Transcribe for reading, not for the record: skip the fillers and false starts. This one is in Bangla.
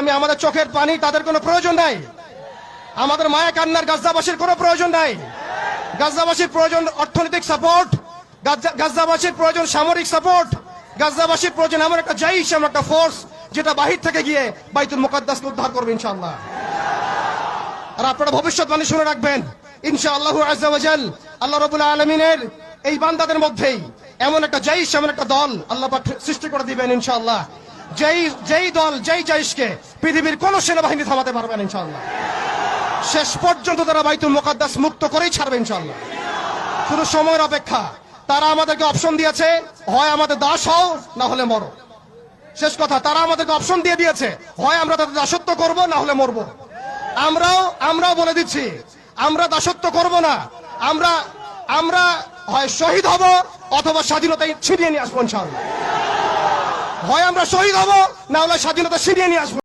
আমি আমাদের চোখের পানি তাদের কোনো প্রয়োজন নাই, আমাদের মায়া কান্নার গাজাবাসীর কোনো প্রয়োজন নাই। গাজাবাসীর প্রয়োজন অর্থনৈতিক সাপোর্ট, গাজাবাসীর প্রয়োজন সামরিক সাপোর্ট, গাজাবাসীর প্রয়োজন এমন একটা জাইশ, এমন একটা ফোর্স যেটা বাহির থেকে গিয়ে বাইতুল মুকাদ্দাসকে উদ্ধার করবে ইনশাআল্লাহ। আর আপনারা ভবিষ্যৎবাণী শুনে রাখবেন, ইনশাআল্লাহু আযজা ওয়া জাল আল্লাহ রাব্বুল আলামিনের এই বান্দাদের মধ্যেই এমন একটা জাইশ, এমন একটা দল আল্লাহ পাক সৃষ্টি করে দিবেন ইনশাআল্লাহ। যেই দল, যেই জাইশকে পৃথিবীর কোন সেনাবাহিনী থামাতে পারবে না ইনশাআল্লাহ। শেষ পর্যন্ত তারা বাইতুল মুকাদ্দাস মুক্ত করেই ছাড়বে ইনশাআল্লাহ। শুধু সময়ের অপেক্ষা। তারা আমাদেরকে অপশন দিয়েছে, হয় আমাদের দাস হও না হলে মরো। শেষ কথা, তারা আমাদেরকে অপশন দিয়ে দিয়েছে, হয় আমরা তাদের দাসত্ব করব না হলে মরবো। আমরাও বলে দিচ্ছি, আমরা দাসত্ব করব না। আমরা হয় শহীদ হব অথবা স্বাধীনতা ছিনিয়ে নিয়ে আসবো ইনশাআল্লাহ। হয় আমরা শহীদ হব না হলে স্বাধীনতা ছিনিয়ে নিয়ে আসবো।